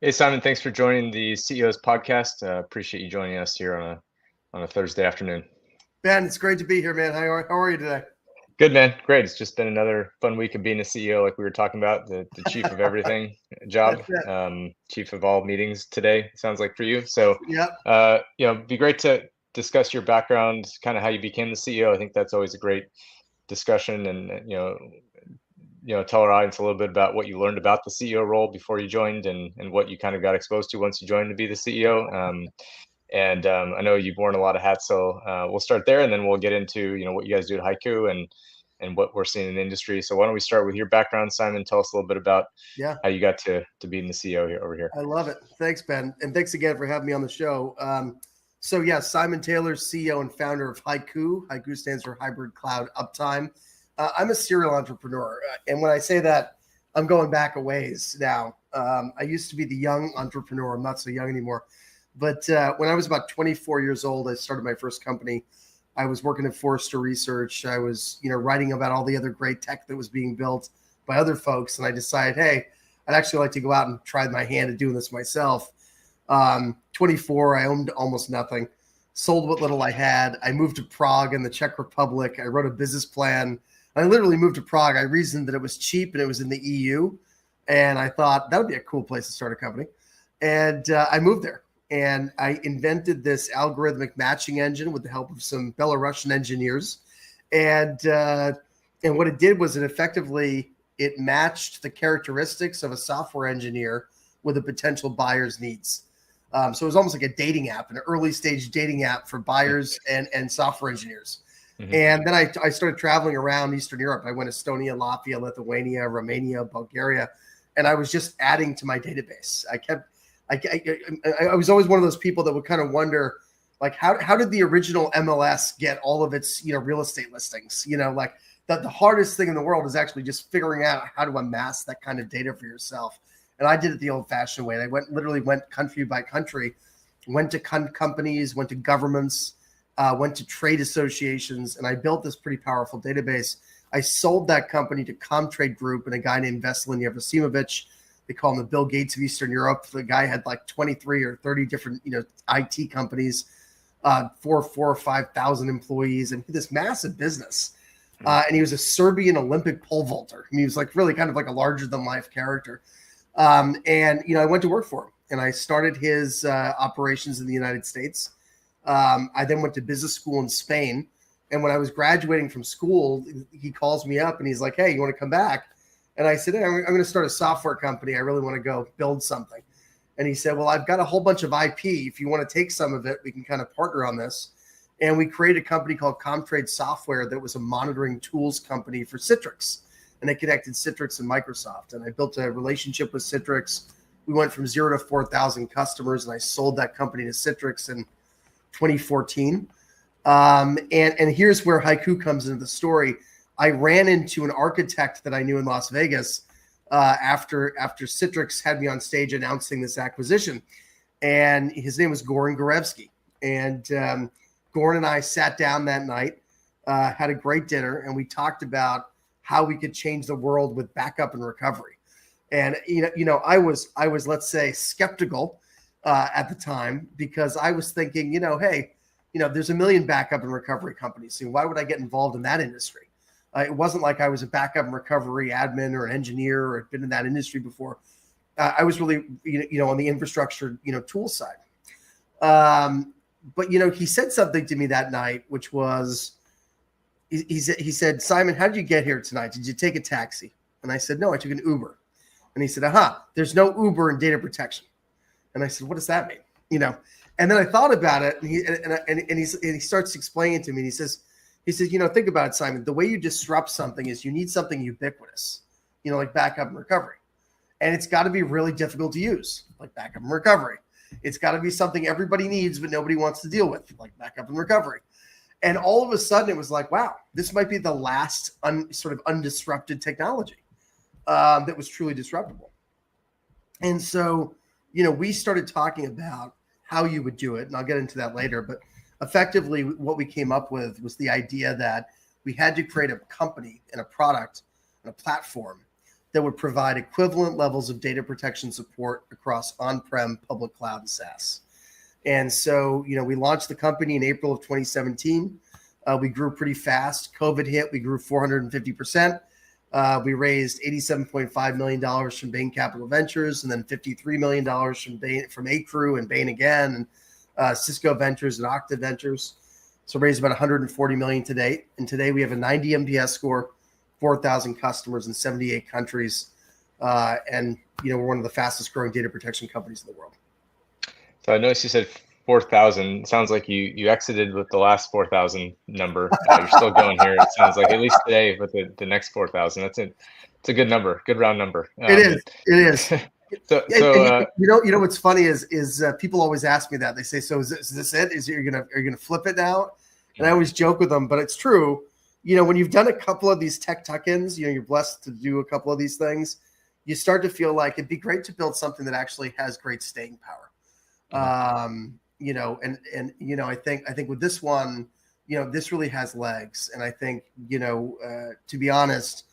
Hey Simon, thanks for joining the CEO's podcast. Appreciate you joining us here on a Thursday afternoon. Ben, it's great to be here, man. How are you today? Good man, great. It's just been another fun week of being a CEO, like we were talking about, the chief of everything job, That's it. chief of all meetings today. Sounds like for you. So, Yep. it'd be great to discuss your background, kind of how you became the CEO. I think that's always a great discussion, and tell our audience a little bit about what you learned about the CEO role before you joined, and what you kind of got exposed to once you joined to be the CEO. And I know you've worn a lot of hats, so we'll start there, and then we'll get into what you guys do at HYCU and what we're seeing in the industry. So why don't we start with your background, Simon? Tell us a little bit about Yeah, how you got to being the CEO here over here. I love it. Thanks, Ben. And thanks again for having me on the show. Simon Taylor, CEO and founder of HYCU. HYCU stands for Hybrid Cloud Uptime. I'm a serial entrepreneur. And when I say that, I'm going back a ways now. I used to be the young entrepreneur. I'm not so young anymore. But when I was about 24 years old, I started my first company. I was working at Forrester Research. I was, writing about all the other great tech that was being built by other folks. And I decided, hey, I'd actually like to go out and try my hand at doing this myself. 24, I owned almost nothing, sold what little I had. I moved to Prague in the Czech Republic. I wrote a business plan. I literally moved to Prague. I reasoned that it was cheap and it was in the EU. And I thought that would be a cool place to start a company. And I moved there. And I invented this algorithmic matching engine with the help of some Belarusian engineers. And what it did was it matched the characteristics of a software engineer with a potential buyer's needs. So it was almost like a dating app, an early stage dating app for buyers and software engineers. Mm-hmm. And then I started traveling around Eastern Europe. I went to Estonia, Latvia, Lithuania, Romania, Bulgaria, and I was just adding to my database. I was always one of those people that would kind of wonder, like, how did the original MLS get all of its, real estate listings? Like that the hardest thing in the world is actually just figuring out how to amass that kind of data for yourself. And I did it the old fashioned way. I literally went country by country, went to companies, went to governments, went to trade associations, and I built this pretty powerful database. I sold that company to Comtrade Group and a guy named Veselin Yevsimovic. They call him the Bill Gates of Eastern Europe. The guy had like 23 or 30 different, IT companies, 4 or 5,000 employees, and this massive business. And he was a Serbian Olympic pole vaulter. I mean, he was like really kind of like a larger than life character. I went to work for him, and I started his operations in the United States. I then went to business school in Spain. And when I was graduating from school, he calls me up and he's like, "Hey, you want to come back?" And I said, "Hey, I'm going to start a software company. I really want to go build something." And he said, "Well, I've got a whole bunch of IP. If you want to take some of it, we can kind of partner on this." And we created a company called Comtrade Software that was a monitoring tools company for Citrix. And it connected Citrix and Microsoft. And I built a relationship with Citrix. We went from 0 to 4,000 customers, and I sold that company to Citrix in 2014. And here's where HYCU comes into the story. I ran into an architect that I knew in Las Vegas after Citrix had me on stage announcing this acquisition. And his name was Goran Gorevsky. And Goran and I sat down that night, had a great dinner, and we talked about how we could change the world with backup and recovery. And, I was, let's say, skeptical at the time, because I was thinking, hey, there's a million backup and recovery companies. So why would I get involved in that industry? It wasn't like I was a backup and recovery admin or an engineer or had been in that industry before. I was really, on the infrastructure, tool side. But he said something to me that night, which was, he said, "Simon, how did you get here tonight? Did you take a taxi?" And I said, "No, I took an Uber." And he said, "There's no Uber in data protection." And I said, "What does that mean?" And then I thought about it, and he starts explaining to me. And he says, "Think about it, Simon. The way you disrupt something is you need something ubiquitous, like backup and recovery. And it's got to be really difficult to use, like backup and recovery. It's got to be something everybody needs, but nobody wants to deal with, like backup and recovery." And all of a sudden it was like, wow, this might be the last sort of undisrupted technology that was truly disruptable. And so, we started talking about how you would do it, and I'll get into that later. But effectively, what we came up with was the idea that we had to create a company and a product and a platform that would provide equivalent levels of data protection support across on-prem, public cloud, and SaaS. And so, we launched the company in April of 2017. We grew pretty fast. COVID hit, we grew 450%. We raised $87.5 million from Bain Capital Ventures, and then $53 million from Acrew and Bain again, and Cisco Ventures and Octa Ventures. So raised about $140 million to date. And today we have a 90 NPS score, 4,000 customers in 78 countries. And, we're one of the fastest growing data protection companies in the world. So I noticed you said 4,000. Sounds like you exited with the last 4,000 number. You're still going here. It sounds like, at least today, with the next 4,000. It's a good number, good round number. It is. So what's funny is people always ask me that. They say, "So is this it? Are you gonna flip it now?" And I always joke with them, but it's true. When you've done a couple of these tech tuck-ins, you're blessed to do a couple of these things. You start to feel like it'd be great to build something that actually has great staying power. I think with this one, this really has legs. And I think, to be honest,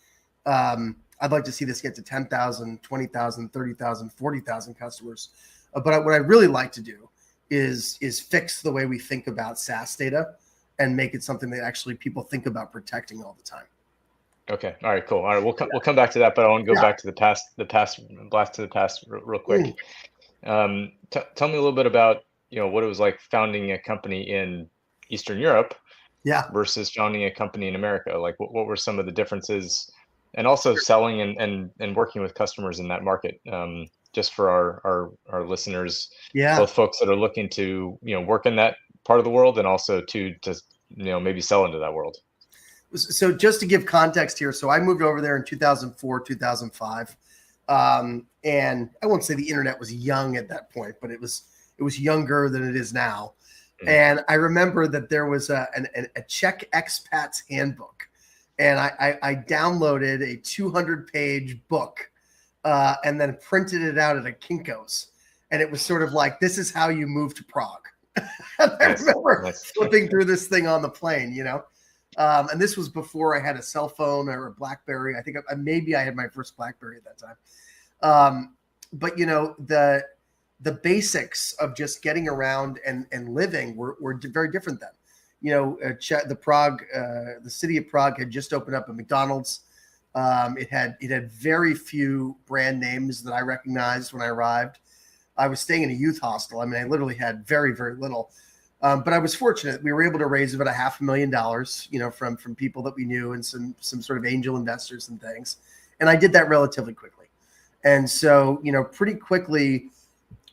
I'd like to see this get to 10,000, 20,000, 30,000, 40,000 customers. But what I'd really like to do is fix the way we think about SaaS data and make it something that actually people think about protecting all the time. Okay. All right, cool. All right. We'll come back to that, but I want to go back to the past, blast to the past real quick. Tell me a little bit about, what it was like founding a company in Eastern Europe versus founding a company in America. Like what were some of the differences, and also selling and working with customers in that market, just for our listeners, both folks that are looking to, work in that part of the world, and also to maybe sell into that world. So just to give context here, so I moved over there in 2004, 2005. And I won't say the internet was young at that point, but it was younger than it is now. Mm-hmm. And I remember that there was a Czech expat's handbook, and I downloaded a 200-page book and then printed it out at a Kinko's. And it was sort of like, this is how you move to Prague. And I remember flipping through this thing on the plane, and this was before I had a cell phone or a BlackBerry. I think maybe I had my first BlackBerry at that time. But the basics of just getting around and living were very different then. The city of Prague had just opened up a McDonald's. It had very few brand names that I recognized when I arrived. I was staying in a youth hostel. I mean, I literally had very, very little. But I was fortunate. We were able to raise about $500,000, from people that we knew, and some sort of angel investors and things. And I did that relatively quickly. And so, pretty quickly,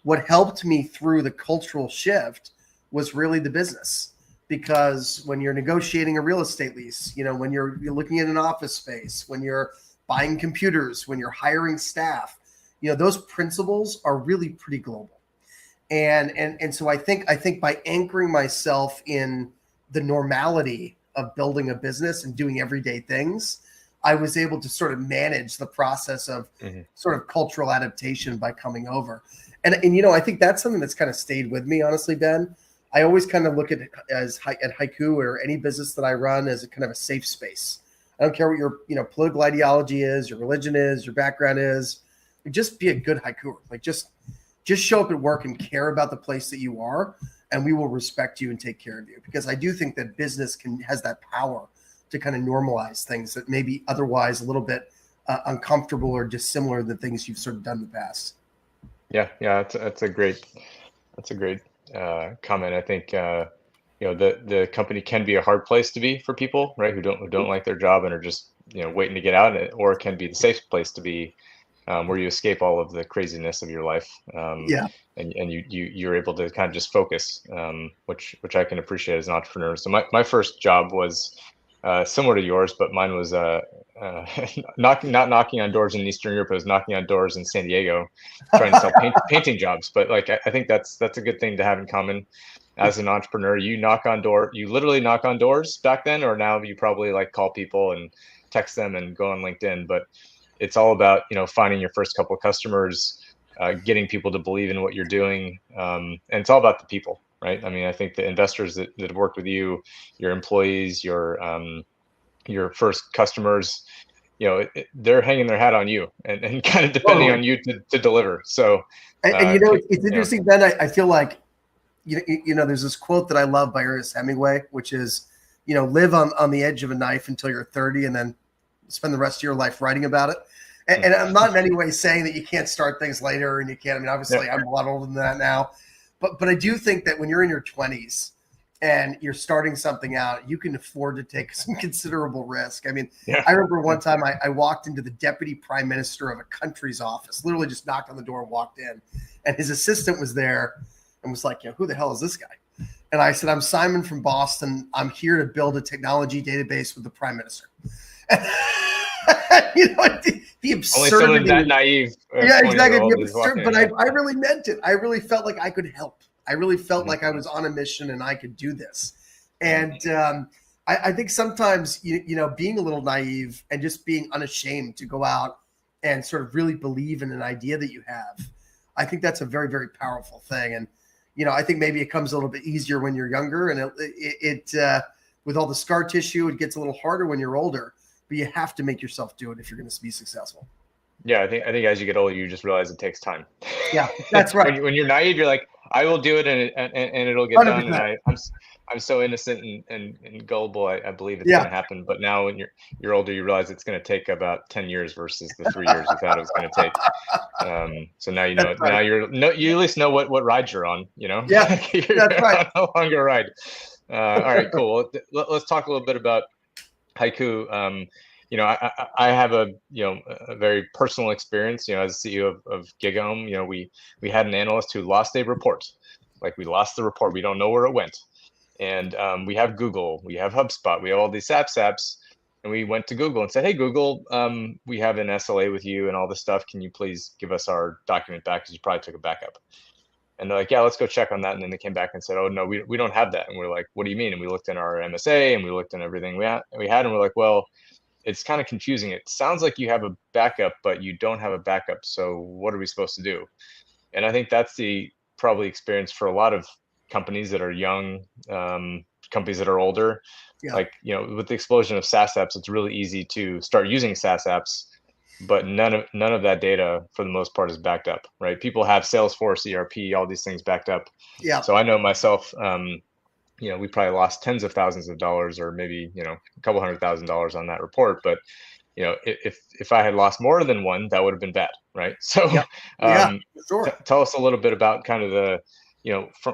what helped me through the cultural shift was really the business. Because when you're negotiating a real estate lease, when you're looking at an office space, when you're buying computers, when you're hiring staff, those principles are really pretty global. And so I think by anchoring myself in the normality of building a business and doing everyday things, I was able to sort of manage the process of sort of cultural adaptation by coming over. And I think that's something that's kind of stayed with me, honestly, Ben. I always kind of look at it at HYCU or any business that I run as a kind of a safe space. I don't care what your political ideology is, your religion is, your background is. Just be a good HYCUer. Like just show up at work and care about the place that you are, and we will respect you and take care of you. Because I do think that business has that power to kind of normalize things that may be otherwise a little bit uncomfortable or dissimilar than things you've sort of done in the past. Yeah, that's a great comment. I think the company can be a hard place to be for people, right? Who don't like their job and are just waiting to get out, or it can be the safe place to be, where you escape all of the craziness of your life. And you're able to kind of just focus, which I can appreciate as an entrepreneur. So my first job was similar to yours, but mine was not knocking on doors in Eastern Europe. I was knocking on doors in San Diego, trying to sell painting jobs. But like I think that's a good thing to have in common as an entrepreneur. You literally knock on doors back then, or now you probably like call people and text them and go on LinkedIn. But it's all about finding your first couple of customers, getting people to believe in what you're doing, and it's all about the people. Right. I mean, I think the investors that have worked with you, your employees, your first customers, they're hanging their hat on you and kind of depending Totally. on you to deliver. So, And it's interesting, Ben. I feel like there's this quote that I love by Ernest Hemingway, which is, live on the edge of a knife until you're 30, and then spend the rest of your life writing about it. And I'm not in any way saying that you can't start things later, and you can't. I mean, obviously, I'm a lot older than that now, but I do think that when you're in your 20s and you're starting something out, you can afford to take some considerable risk. I mean, I remember one time I walked into the deputy prime minister of a country's office, literally just knocked on the door and walked in, and his assistant was there and was like, who the hell is this guy? And I said, I'm Simon from Boston. I'm here to build a technology database with the prime minister. The absurdity. Only someone that naive. Yeah, exactly. The absurd, but I really meant it. I really felt like I could help. I really felt like I was on a mission and I could do this. And I think sometimes, being a little naive and just being unashamed to go out and sort of really believe in an idea that you have, I think that's a very, very powerful thing. And, I think maybe it comes a little bit easier when you're younger, and it with all the scar tissue, it gets a little harder when you're older, but you have to make yourself do it if you're going to be successful. Yeah, I think as you get older, you just realize it takes time. Yeah, that's right. when you're naive, you're like, I will do it, and it'll get 100%. Done. And I'm so innocent and gullible. I believe it's going to happen. But now when you're older, you realize it's going to take about 10 years versus the 3 years you thought it was going to take. So now now you at least know what ride you're on. Yeah, that's right. No longer ride. All right, cool. Let's talk a little bit about HYCU. I have a very personal experience, as CEO of GigaOm. We had an analyst who lost a report. Like, we lost the report. We don't know where it went. And we have Google, we have HubSpot, we have all these apps. And we went to Google and said, hey, Google, we have an SLA with you and all this stuff. Can you please give us our document back? Because you probably took a backup. And they're like, yeah, let's go check on that. And then they came back and said, oh, no, we don't have that. And we're like, what do you mean? And we looked in our MSA and we looked in everything we had. And we're like, well, it's kind of confusing. It sounds like you have a backup, but you don't have a backup. So what are we supposed to do? And I think that's the probably experience for a lot of companies that are young, companies that are older. Yeah. Like, with the explosion of SaaS apps, it's really easy to start using SaaS apps, but none of that data for the most part is backed up, right? People have Salesforce, ERP, all these things backed up. Yeah. So I know myself, we probably lost tens of thousands of dollars, or maybe, a couple $100,000 on that report. But, if I had lost more than one, that would have been bad, right? So, sure. Tell us a little bit about kind of the,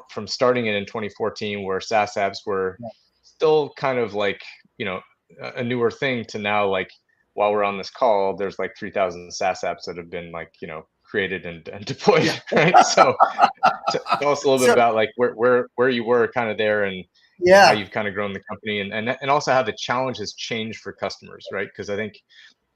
from starting it in 2014, where SaaS apps were still kind of like, a newer thing, to now, like, while we're on this call, there's like 3,000 SaaS apps that have been, like, created and deployed, right? So tell us a little bit about, like, where you were kind of there, and how you've kind of grown the company, and also how the challenge has changed for customers, right? Because I think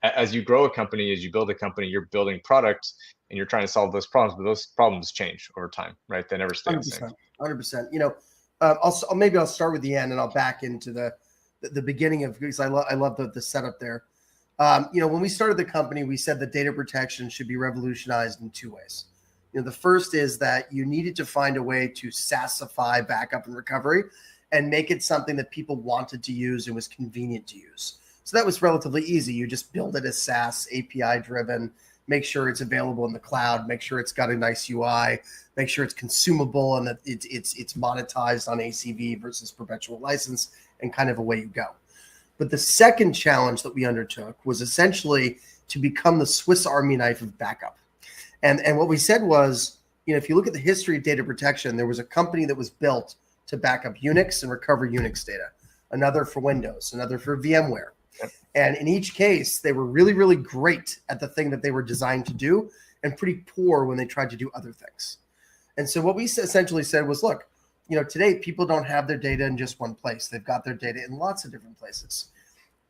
as you grow a company, as you build a company, you're building products and you're trying to solve those problems, but those problems change over time, right? They never stay the same. 100%. Maybe I'll start with the end and I'll back into the beginning of, because I love the setup there. When we started the company, we said that data protection should be revolutionized in two ways. The first is that you needed to find a way to SaaSify backup and recovery and make it something that people wanted to use and was convenient to use. So that was relatively easy. You just build it as SaaS, API driven, make sure it's available in the cloud, make sure it's got a nice UI, make sure it's consumable and that it's monetized on ACV versus perpetual license, and kind of away you go. But the second challenge that we undertook was essentially to become the Swiss Army knife of backup. And what we said was, if you look at the history of data protection, there was a company that was built to back up Unix and recover Unix data, another for Windows, another for VMware. And in each case, they were really, really great at the thing that they were designed to do, and pretty poor when they tried to do other things. And so what we essentially said was, look, today people don't have their data in just one place. They've got their data in lots of different places.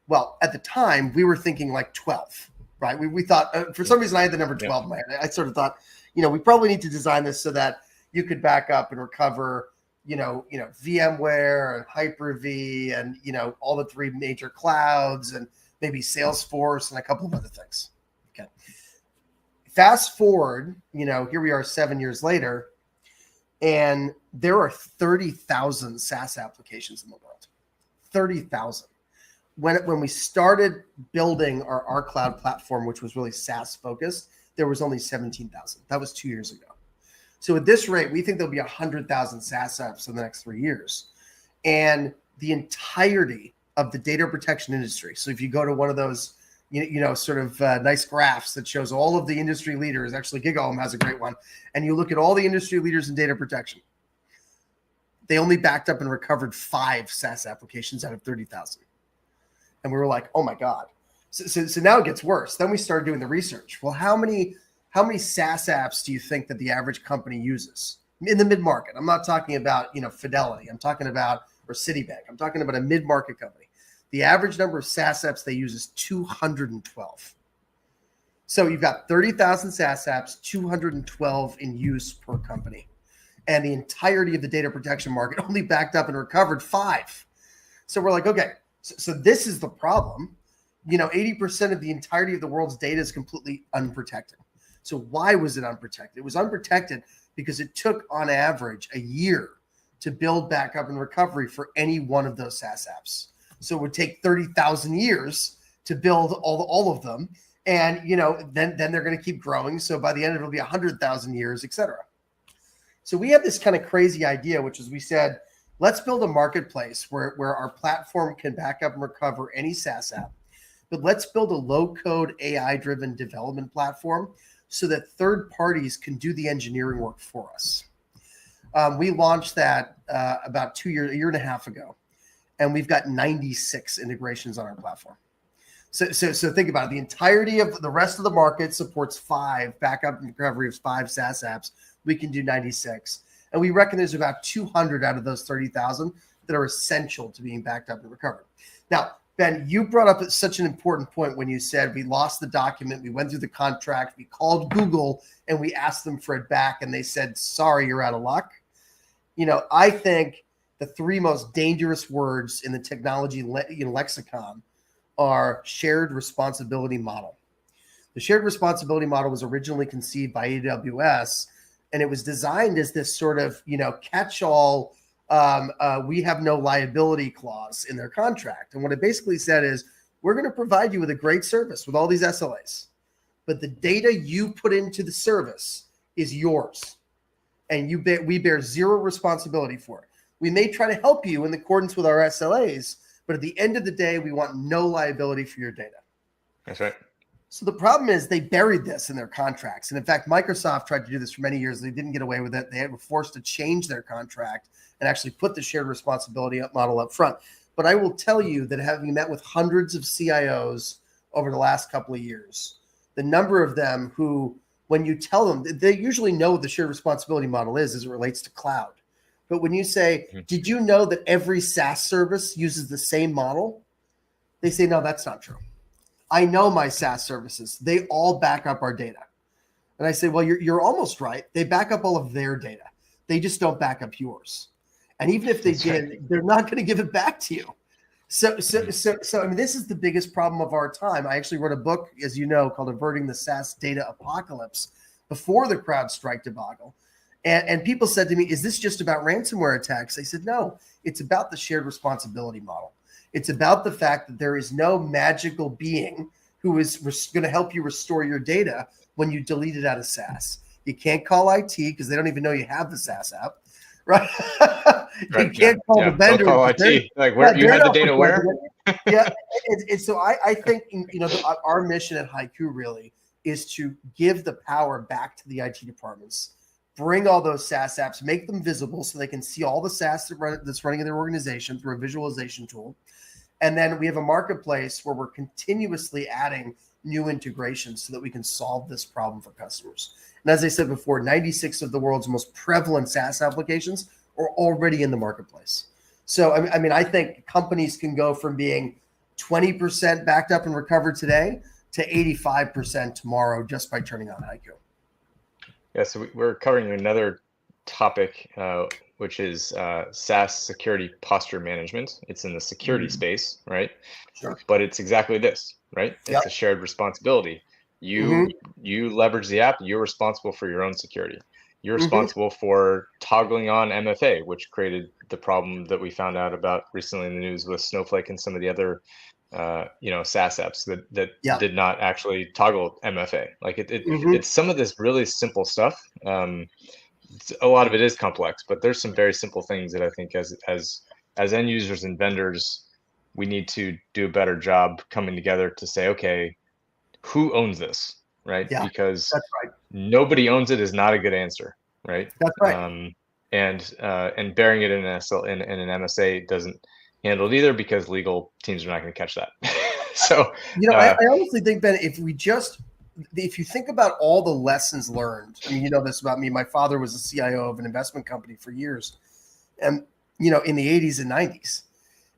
Well, at the time, we were thinking like 12, right? We thought, for some reason, I had the number 12 in my head. I sort of thought, we probably need to design this so that you could back up and recover, VMware and Hyper-V and, all the three major clouds and maybe Salesforce and a couple of other things. Okay. Fast forward, here we are 7 years later, and there are 30,000 SaaS applications in the world. 30,000. when we started building our cloud platform, which was really SaaS focused, there was only 17,000. That was 2 years ago. So at this rate, we think there'll be 100,000 SaaS apps in the next 3 years. And the entirety of the data protection industry. So if you go to one of those, sort of nice graphs that shows all of the industry leaders, actually GigaOm has a great one, and you look at all the industry leaders in data protection, they only backed up and recovered 5 SaaS applications out of 30,000. And we were like, oh my God. So now it gets worse. Then we started doing the research. Well, how many SaaS apps do you think that the average company uses in the mid-market? I'm not talking about, Fidelity. I'm talking about, or Citibank. I'm talking about a mid-market company. The average number of SaaS apps they use is 212. So you've got 30,000 SaaS apps, 212 in use per company. And the entirety of the data protection market only backed up and recovered 5. So we're like, okay, so this is the problem. 80% of the entirety of the world's data is completely unprotected. So why was it unprotected? It was unprotected because it took, on average, a year to build backup and recovery for any one of those SaaS apps. So it would take 30,000 years to build all of them. And, then they're going to keep growing. So by the end, it'll be 100,000 years, et cetera. So we had this kind of crazy idea, which is we said, let's build a marketplace where our platform can back up and recover any SaaS app. But let's build a low-code AI-driven development platform so that third parties can do the engineering work for us. We launched that about a year and a half ago, and we've got 96 integrations on our platform. So think about it. The entirety of the rest of the market supports 5 backup and recovery of 5 SaaS apps. We can do 96. And we reckon there's about 200 out of those 30,000 that are essential to being backed up and recovered. Now, Ben, you brought up such an important point when you said we lost the document, we went through the contract, we called Google, and we asked them for it back, and they said, sorry, you're out of luck. I think the 3 most dangerous words in the technology lexicon are shared responsibility model. The shared responsibility model was originally conceived by AWS, and it was designed as this sort of, catch-all, we have no liability clause in their contract. And what it basically said is, we're going to provide you with a great service with all these SLAs, but the data you put into the service is yours, and we bear 0 responsibility for it. We may try to help you in accordance with our SLAs, but at the end of the day, we want no liability for your data. That's right. So the problem is they buried this in their contracts. And in fact, Microsoft tried to do this for many years. They didn't get away with it. They were forced to change their contract and actually put the shared responsibility model up front. But I will tell you that having met with hundreds of CIOs over the last couple of years, the number of them who, when you tell them, they usually know what the shared responsibility model is as it relates to cloud. But when you say, did you know that every SaaS service uses the same model? They say, no, that's not true. I know my SaaS services, they all back up our data. And I say, well, you're almost right. They back up all of their data. They just don't back up yours. And even if they did, they're not going to give it back to you. So I mean, this is the biggest problem of our time. I actually wrote a book, as you know, called Averting the SaaS Data Apocalypse before the CrowdStrike debacle. And people said to me, is this just about ransomware attacks? I said, no, it's about the shared responsibility model. It's about the fact that there is no magical being who is going to help you restore your data when you delete it out of SaaS. You can't call IT because they don't even know you have the SaaS app, right? You can't call the vendor. Don't call IT. Like, where you had the data where? Yeah. And so I think, our mission at HYCU really is to give the power back to the IT departments, bring all those SaaS apps, make them visible so they can see all the SaaS that's running in their organization through a visualization tool. And then we have a marketplace where we're continuously adding new integrations so that we can solve this problem for customers. And as I said before, 96 of the world's most prevalent SaaS applications are already in the marketplace. So, I mean, I think companies can go from being 20% backed up and recovered today to 85% tomorrow just by turning on HYCU. Yeah, so we're covering another topic, which is SaaS security posture management. It's in the security space, right? Sure. But it's exactly this, right? It's a shared responsibility. You leverage the app, you're responsible for your own security. You're responsible for toggling on MFA, which created the problem that we found out about recently in the news with Snowflake and some of the other SaaS apps that Yeah. did not actually toggle MFA. Like Hmm. it's some of this really simple stuff. A lot of it is complex, but there's some very simple things that I think as end users and vendors, we need to do a better job coming together to say, okay, who owns this, right? Yeah, Because that's right. nobody owns it is not a good answer, right? That's right. And bearing it in an in an MSA doesn't handle it either because legal teams are not going to catch that. So, I honestly think, Ben, if you think about all the lessons learned, I mean, you know this about me. My father was a CIO of an investment company for years, and in the 80s and 90s,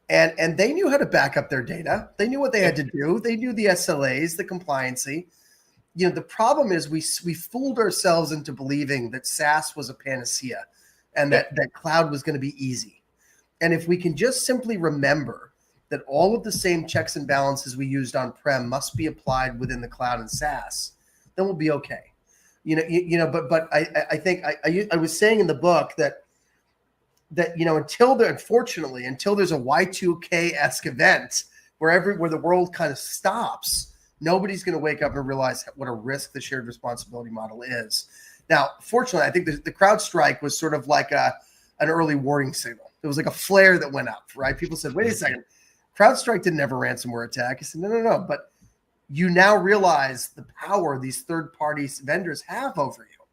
and they knew how to back up their data. They knew what they had to do. They knew the SLAs, the compliancy. The problem is we fooled ourselves into believing that SaaS was a panacea, and that cloud was going to be easy. And if we can just simply remember that all of the same checks and balances we used on-prem must be applied within the cloud and SaaS, then we'll be okay. But I think I was saying in the book that unfortunately, until there's a Y2K-esque event where the world kind of stops, nobody's going to wake up and realize what a risk the shared responsibility model is. Now, fortunately, I think the CrowdStrike was sort of like an early warning signal. It was like a flare that went up, right? People said, wait a second, CrowdStrike didn't have a ransomware attack. I said, no. But you now realize the power these third-party vendors have over you.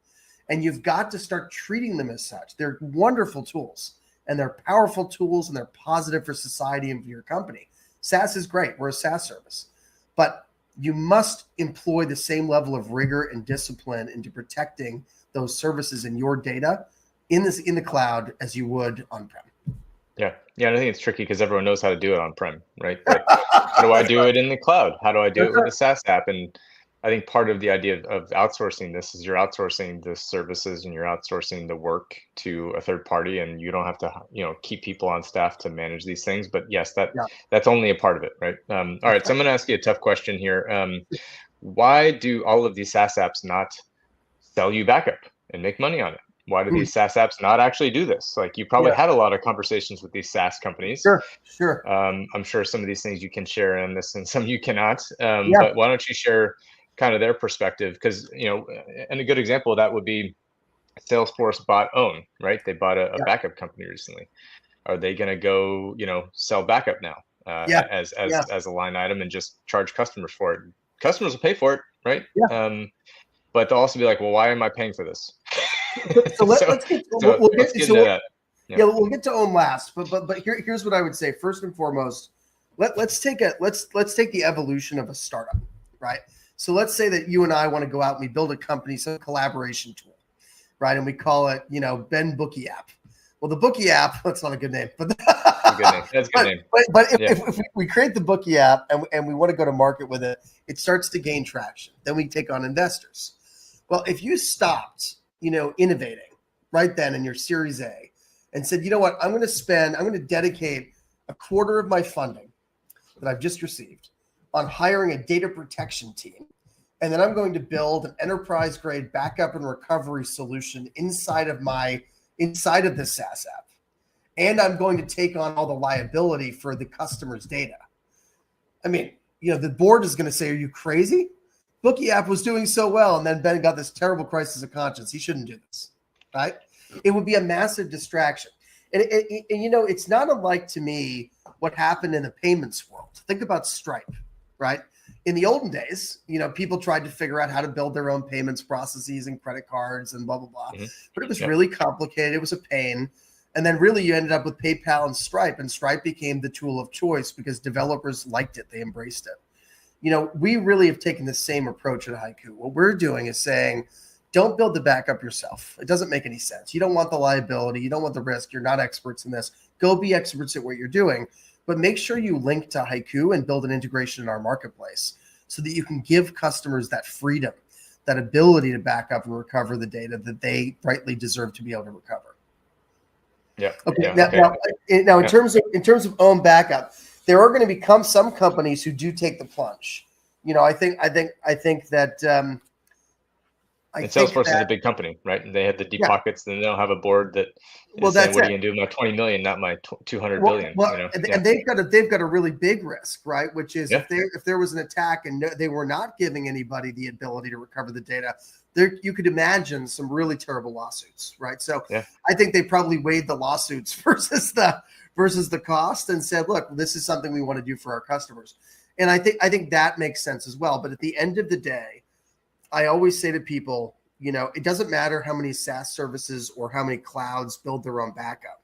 And you've got to start treating them as such. They're wonderful tools, and they're powerful tools, and they're positive for society and for your company. SaaS is great. We're a SaaS service. But you must employ the same level of rigor and discipline into protecting those services and your data in the cloud as you would on-prem. Yeah, I think it's tricky because everyone knows how to do it on-prem, right? But how do I do it in the cloud? How do I do it with a SaaS app? And I think part of the idea of outsourcing this is you're outsourcing the services and you're outsourcing the work to a third party, and you don't have to, keep people on staff to manage these things. But yes, that's only a part of it, right? All right, so I'm going to ask you a tough question here. Why do all of these SaaS apps not sell you backup and make money on it? Why do these SaaS apps not actually do this? Like, you probably had a lot of conversations with these SaaS companies. Sure. I'm sure some of these things you can share in this and some you cannot. But why don't you share kind of their perspective? Because, and a good example of that would be Salesforce bought Own, right? They bought a backup company recently. Are they going to go, sell backup now as a line item and just charge customers for it? Customers will pay for it, right? But they'll also be like, well, why am I paying for this? We'll get to Own last, but here's what I would say. First and foremost, let's take the evolution of a startup, right? So let's say that you and I want to go out and we build a company, some collaboration tool, right? And we call it, Ben Bookie App. Well, the Bookie App, that's not a good name, but that's a good name. But if we create the Bookie App and we want to go to market with it, it starts to gain traction. Then we take on investors. Well, if you stopped, innovating right then in your Series A and said, you know what, I'm going to dedicate a quarter of my funding that I've just received on hiring a data protection team. And then I'm going to build an enterprise grade backup and recovery solution inside of this SaaS app. And I'm going to take on all the liability for the customer's data. I mean, the board is going to say, are you crazy? Bookie App was doing so well, and then Ben got this terrible crisis of conscience. He shouldn't do this, right? It would be a massive distraction. And it's not unlike, to me, what happened in the payments world. Think about Stripe, right? In the olden days, people tried to figure out how to build their own payments processes and credit cards and blah, blah, blah. Mm-hmm. But it was really complicated. It was a pain. And then really you ended up with PayPal and Stripe became the tool of choice because developers liked it. They embraced it. We really have taken the same approach at HYCU. What we're doing is saying, don't build the backup yourself. It doesn't make any sense. You don't want the liability. You don't want the risk. You're not experts in this. Go be experts at what you're doing. But make sure you link to HYCU and build an integration in our marketplace so that you can give customers that freedom, that ability to back up and recover the data that they rightly deserve to be able to recover. Yeah. Okay. Now, in terms of Own backup, there are going to become some companies who do take the plunge. I think that And think Salesforce is a that, big company, right? And they have the deep yeah, pockets, and they don't have a board that well, is saying, that's "What are it. you gonna do with my 20 million, not my 200 Well, billion?" well, You know? and Yeah, they've got a really big risk, right? Which is yeah, if there was an attack and they were not giving anybody the ability to recover the data, you could imagine some really terrible lawsuits, right? So yeah, I think they probably weighed the lawsuits versus the cost and said, look, this is something we want to do for our customers. And I think that makes sense as well. But at the end of the day, I always say to people, it doesn't matter how many SaaS services or how many clouds build their own backup.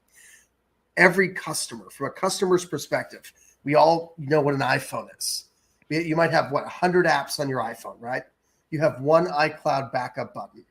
Every customer, from a customer's perspective, we all know what an iPhone is. You might have 100 apps on your iPhone, right? You have one iCloud backup button.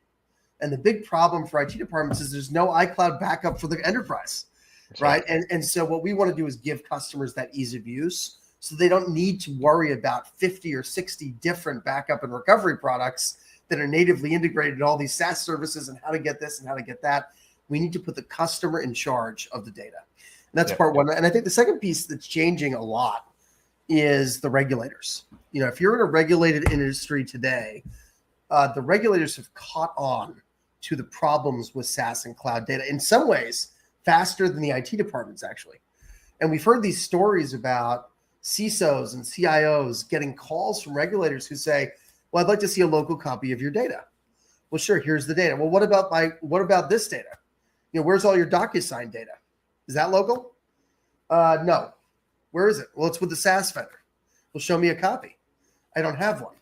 And the big problem for IT departments is there's no iCloud backup for the enterprise, that's right? right. And so what we want to do is give customers that ease of use so they don't need to worry about 50 or 60 different backup and recovery products that are natively integrated in all these SaaS services and how to get this and how to get that. We need to put the customer in charge of the data. And that's Yep, part yep, one. And I think the second piece that's changing a lot is the regulators. If you're in a regulated industry today, the regulators have caught on to the problems with SaaS and cloud data in some ways faster than the IT departments, actually. And we've heard these stories about CISOs and CIOs getting calls from regulators who say, well, I'd like to see a local copy of your data. Well, sure, here's the data. Well, what about this data? Where's all your DocuSign data? Is that local? No. Where is it? Well, it's with the SaaS vendor. Well, show me a copy. I don't have one.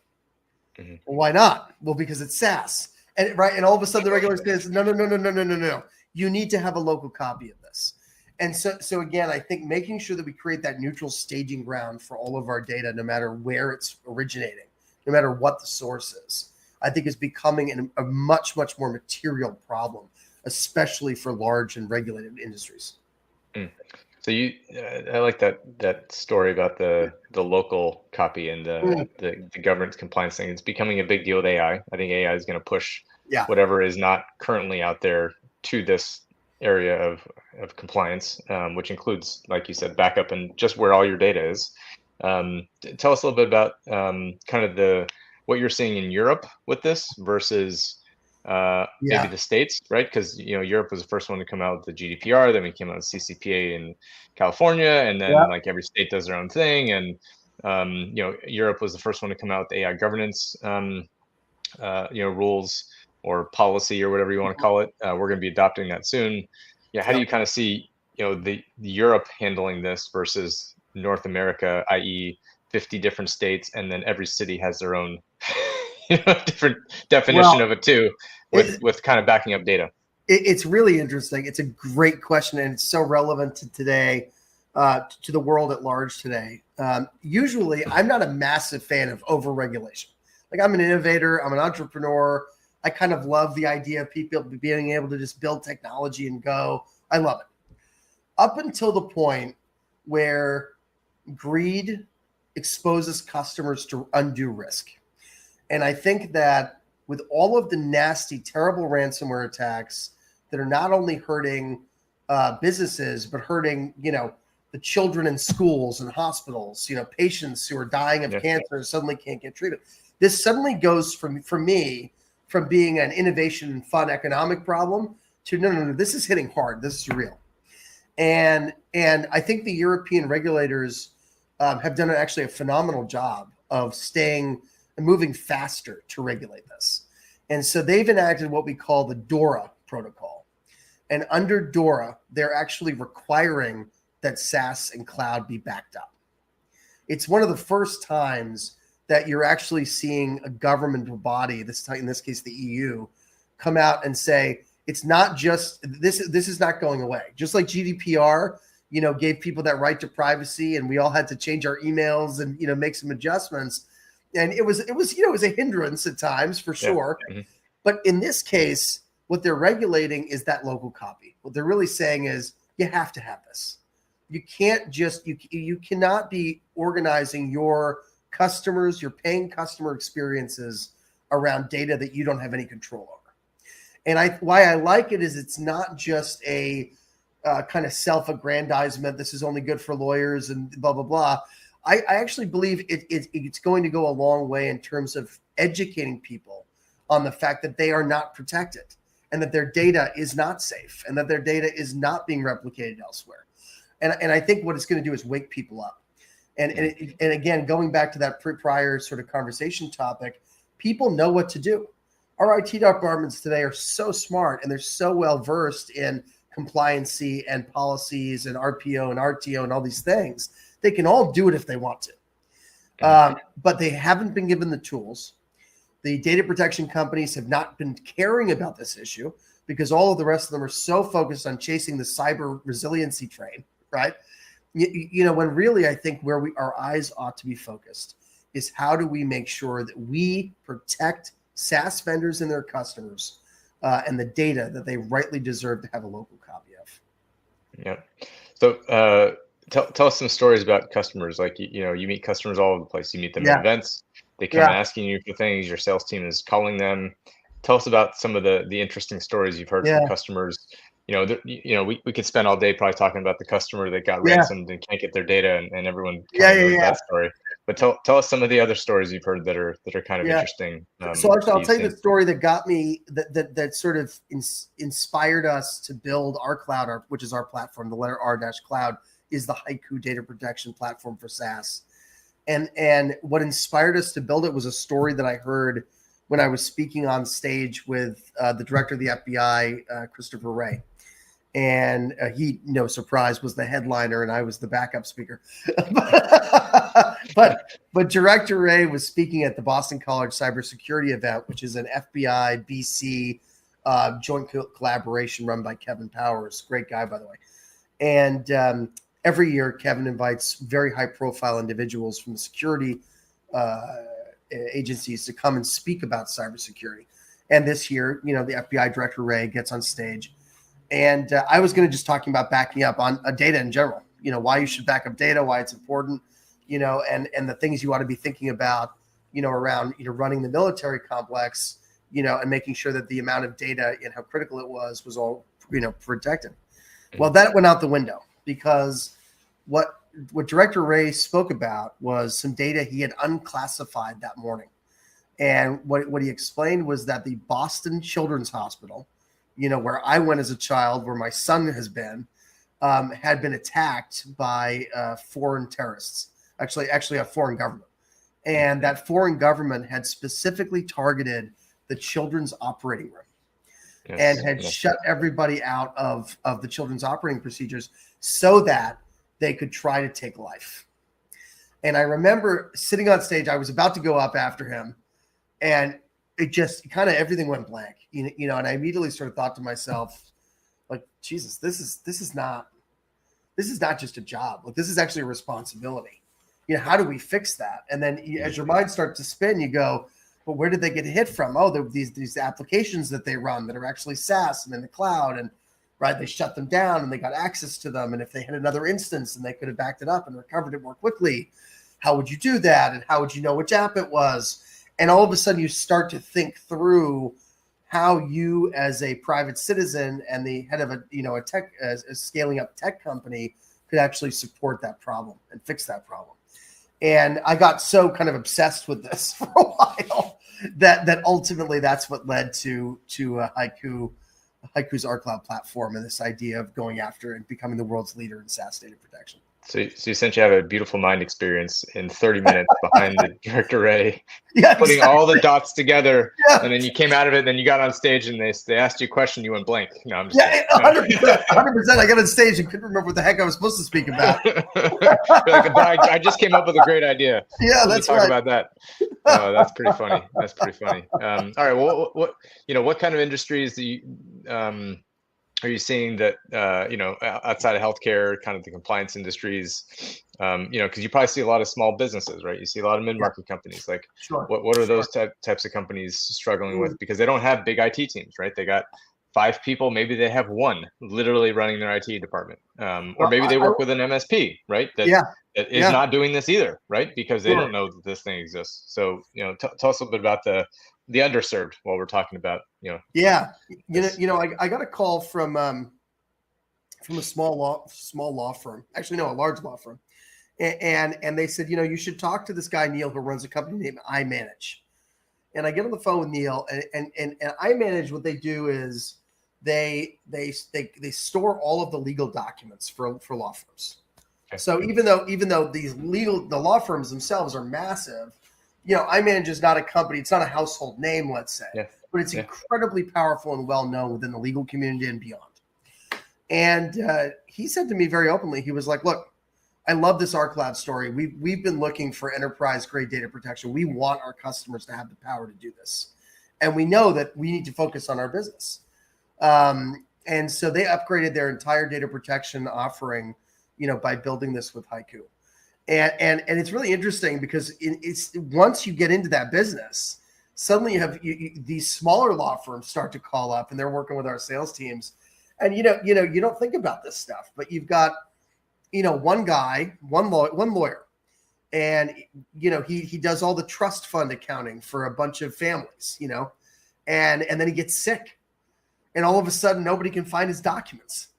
mm-hmm. Well, why not? Well, because it's SaaS. And right. And all of a sudden the regulator says, no. You need to have a local copy of this. And so again, I think making sure that we create that neutral staging ground for all of our data, no matter where it's originating, no matter what the source is, I think is becoming a much, much more material problem, especially for large and regulated industries. Mm. So I like that story about the local copy and Mm, the governance compliance thing. It's becoming a big deal with AI. I think AI is going to push yeah. whatever is not currently out there to this area of compliance, which includes, like you said, backup and just where all your data is. Tell us a little bit about kind of what you're seeing in Europe with this versus maybe Yeah. the States, right? Because Europe was the first one to come out with the GDPR, then we came out with CCPA in California, and then Yeah. like every state does their own thing. And Europe was the first one to come out with AI governance, rules or policy or whatever you want to call it. We're going to be adopting that soon. Yeah, how do Yep. you kind of see the Europe handling this versus North America, i.e., 50 different states, and then every city has their own different definition Well, of it too, it, with kind of backing up data. it's really interesting. It's a great question, and it's so relevant to today, to the world at large today. Usually, I'm not a massive fan of overregulation. Like, I'm an innovator, I'm an entrepreneur. I kind of love the idea of people being able to just build technology and go. I love it. Up until the point where greed exposes customers to undue risk. And I think that with all of the nasty, terrible ransomware attacks that are not only hurting businesses, but hurting, the children in schools and hospitals, patients who are dying of Yeah, cancer and suddenly can't get treatment. This suddenly goes for me from being an innovation and fun economic problem to no, this is hitting hard. This is real. And I think the European regulators have done actually a phenomenal job of staying and moving faster to regulate this. And so they've enacted what we call the DORA protocol. And under DORA, they're actually requiring that SaaS and cloud be backed up. It's one of the first times that you're actually seeing a governmental body, in this case the EU, come out and say, it's not just this is not going away. Just like GDPR, gave people that right to privacy, and we all had to change our emails and make some adjustments. And it was a hindrance at times for yeah. sure. Mm-hmm. But in this case, what they're regulating is that local copy. What they're really saying is you have to have this. You can't just you cannot be organizing your customers, your paying customer experiences around data that you don't have any control over. And why I like it is it's not just a kind of self-aggrandizement. This is only good for lawyers and blah, blah, blah. I actually believe it's going to go a long way in terms of educating people on the fact that they are not protected and that their data is not safe and that their data is not being replicated elsewhere. And I think what it's going to do is wake people up. And again, going back to that prior sort of conversation topic, people know what to do. Our IT departments today are so smart and they're so well versed in compliancy and policies and RPO and RTO and all these things. They can all do it if they want to. But they haven't been given the tools. The data protection companies have not been caring about this issue because all of the rest of them are so focused on chasing the cyber resiliency train, right? You know, when really I think where our eyes ought to be focused is how do we make sure that we protect SaaS vendors and their customers and the data that they rightly deserve to have a local copy of. Yeah. So tell us some stories about customers. Like, you know, you meet customers all over the place. You meet them at events. They come asking you for things. Your sales team is calling them. Tell us about some of the interesting stories you've heard from customers. You know, we could spend all day probably talking about the customer that got ransomed and can't get their data, and everyone kind of knows that story. But tell us some of the other stories you've heard that are kind of interesting. So I'll tell you the story that got me that sort of inspired us to build our cloud, which is our platform. The letter R-Cloud is the HYCU data protection platform for SaaS. And what inspired us to build it was a story that I heard when I was speaking on stage with the director of the FBI, Christopher Wray. And he, no surprise, was the headliner and I was the backup speaker. but Director Wray was speaking at the Boston College Cybersecurity event, which is an FBI BC joint collaboration run by Kevin Powers. Great guy, by the way. And every year, Kevin invites very high-profile individuals from the security agencies to come and speak about cybersecurity. And this year, you know, the FBI Director Wray gets on stage. And I was going to just talking about backing up on data in general, you know, why you should back up data, why it's important, you know, and the things you ought to be thinking about, you know, around, you know, running the military complex, you know, and making sure that the amount of data and how critical it was all, you know, protected. Well, that went out the window because what Director Wray spoke about was some data he had unclassified that morning. And what he explained was that the Boston Children's Hospital, you know, where I went as a child, where my son has been, had been attacked by foreign terrorists, actually a foreign government. And that foreign government had specifically targeted the children's operating room and had shut everybody out of the children's operating procedures so that they could try to take life. And I remember sitting on stage, I was about to go up after him, and it just kind of everything went blank, you know, and I immediately sort of thought to myself, like, Jesus, this is not just a job. Like, this is actually a responsibility. You know, how do we fix that? And then as your mind starts to spin, you go, well, where did they get hit from? Oh, these applications that they run that are actually SaaS and in the cloud, and right, they shut them down and they got access to them. And if they had another instance and they could have backed it up and recovered it more quickly, how would you do that? And how would you know which app it was? And all of a sudden you start to think through how you as a private citizen and the head of a tech, a scaling up tech company could actually support that problem and fix that problem. And I got so kind of obsessed with this for a while that ultimately that's what led to HYCU's R-Cloud platform and this idea of going after and becoming the world's leader in SaaS data protection. So you essentially have a beautiful mind experience in 30 minutes behind the Director Wray, putting all the dots together, and then you came out of it, and then you got on stage, and they asked you a question, you went blank. No, I'm just 100%. I got on stage and couldn't remember what the heck I was supposed to speak about. Like, I just came up with a great idea. Yeah, let's talk about that. Oh, that's pretty funny. That's pretty funny. All right, well, what kind of industries do you are you seeing that, outside of healthcare, kind of the compliance industries, because you probably see a lot of small businesses, right? You see a lot of mid-market companies. Like, what are those types of companies struggling with? Because they don't have big IT teams, right? They got 5 people, maybe they have 1 literally running their IT department. Or maybe they work with an MSP, right? That is not doing this either, right? Because they don't know that this thing exists. So, tell us a little bit about the underserved while we're talking about, I got a call from a small law firm, actually, no, a large law firm. And they said, you should talk to this guy, Neil, who runs a company named iManage. And I get on the phone with Neil, and I manage. What they do is they store all of the legal documents for law firms. Okay. So even though the law firms themselves are massive, I manage is not a company. It's not a household name, let's say, but it's incredibly powerful and well known within the legal community and beyond. And he said to me very openly, he was like, "Look, I love this rCloud story. We've been looking for enterprise grade data protection. We want our customers to have the power to do this, and we know that we need to focus on our business." And so they upgraded their entire data protection offering, by building this with HYCU. And it's really interesting because it's once you get into that business, suddenly you have these smaller law firms start to call up, and they're working with our sales teams. And you don't think about this stuff, but you've got one guy, one lawyer, and he does all the trust fund accounting for a bunch of families, and then he gets sick, and all of a sudden nobody can find his documents.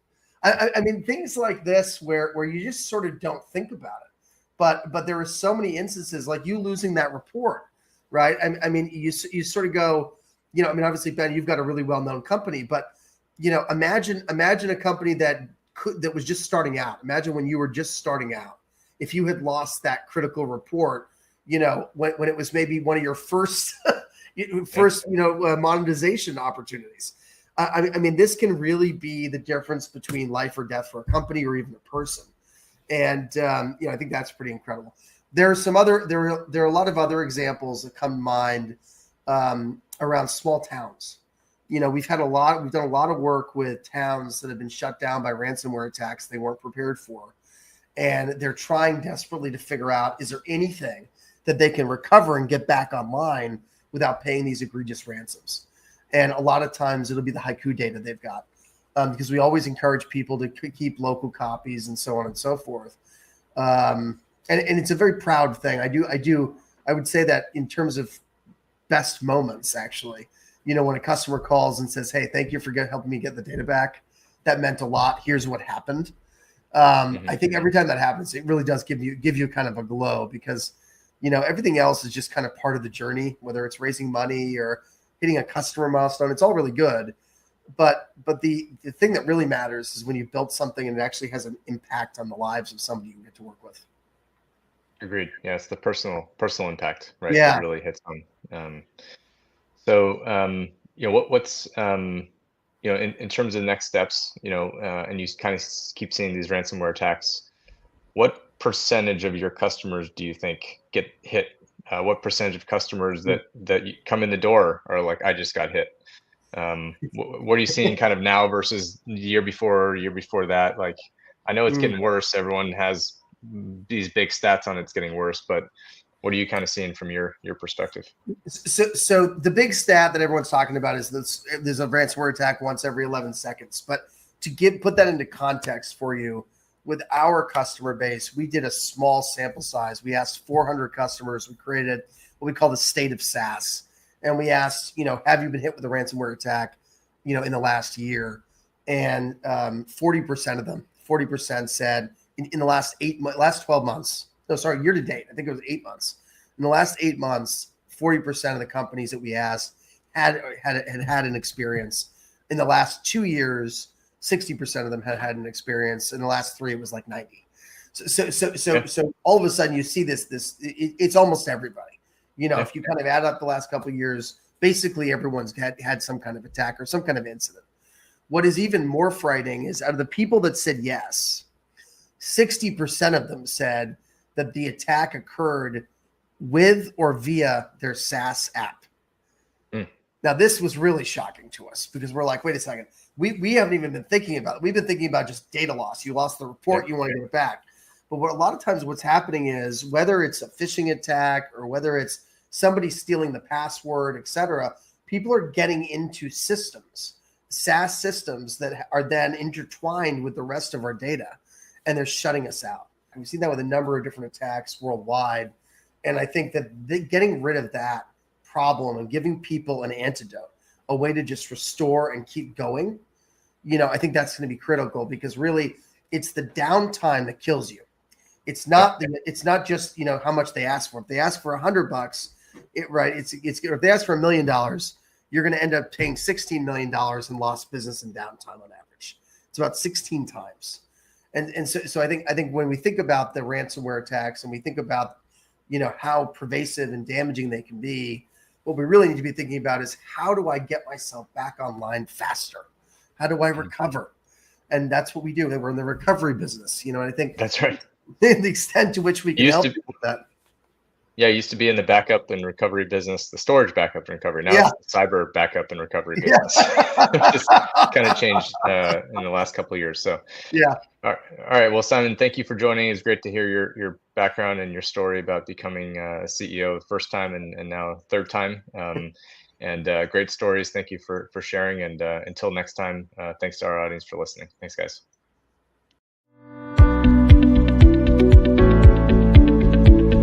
I mean, things like this where you just sort of don't think about it, but there are so many instances like you losing that report, right? I mean, you sort of go, obviously, Ben, you've got a really well-known company, but imagine a company that was just starting out. Imagine when you were just starting out, if you had lost that critical report, when it was maybe one of your first monetization opportunities. I mean, this can really be the difference between life or death for a company or even a person. And, I think that's pretty incredible. There are a lot of other examples that come to mind around small towns. We've done a lot of work with towns that have been shut down by ransomware attacks they weren't prepared for. And they're trying desperately to figure out, is there anything that they can recover and get back online without paying these egregious ransoms? And a lot of times it'll be the HYCU data they've got, because we always encourage people to keep local copies and so on and so forth. And it's a very proud thing. I would say that in terms of best moments, actually, when a customer calls and says, "Hey, thank you for helping me get the data back. That meant a lot. Here's what happened." I think every time that happens, it really does give you kind of a glow, because, everything else is just kind of part of the journey, whether it's raising money or hitting a customer milestone. It's all really good. But the thing that really matters is when you build something and it actually has an impact on the lives of somebody you get to work with. Agreed. Yeah, it's the personal impact, right? Yeah. That really hits on. What's in terms of next steps, and you kind of keep seeing these ransomware attacks. What percentage of your customers do you think get hit? What percentage of customers that you come in the door are like, "I just got hit"? What are you seeing kind of now versus the year before that? Like, I know it's getting worse. Everyone has these big stats on it's getting worse, but what are you kind of seeing from your perspective? So the big stat that everyone's talking about is this: there's a ransomware attack once every 11 seconds. But to put that into context for you, with our customer base, we did a small sample size. We asked 400 customers. We created what we call the state of SaaS. And we asked, have you been hit with a ransomware attack, in the last year? And 40% of them, 40% said in the last 12 months. No, sorry, year to date. I think it was 8 months. In the last 8 months, 40% of the companies that we asked had an experience. In the last 2 years, 60% of them had an experience. In the last 3, it was like 90. So all of a sudden you see this. It's almost everybody. If you kind of add up the last couple of years, basically everyone's had some kind of attack or some kind of incident. What is even more frightening is out of the people that said yes, 60% of them said that the attack occurred with or via their SaaS app. Now, this was really shocking to us because we're like, wait a second. We haven't even been thinking about it. We've been thinking about just data loss. You lost the report, you want to get it back. But a lot of times what's happening is whether it's a phishing attack or whether it's somebody stealing the password, et cetera, people are getting into systems, SaaS systems that are then intertwined with the rest of our data, and they're shutting us out. And we've seen that with a number of different attacks worldwide. And I think that getting rid of that problem and giving people an antidote, a way to just restore and keep going, I think that's going to be critical, because really it's the downtime that kills you. It's not just, how much they ask for. If they ask for $100, Right. It's if they ask for $1 million, you're going to end up paying $16 million in lost business and downtime on average. It's about 16 times. And so I think when we think about the ransomware attacks and we think about, how pervasive and damaging they can be, what we really need to be thinking about is how do I get myself back online faster? How do I recover? And that's what we do. We're in the recovery business, and I think that's right. The extent to which we can help with that. Yeah, I used to be in the backup and recovery business, the storage backup and recovery. Now it's the cyber backup and recovery business. Just kind of changed in the last couple of years. So yeah. All right. Well, Simon, thank you for joining. It's great to hear your background and your story about becoming a CEO first time and now third time. And great stories. Thank you for sharing. And until next time, thanks to our audience for listening. Thanks, guys.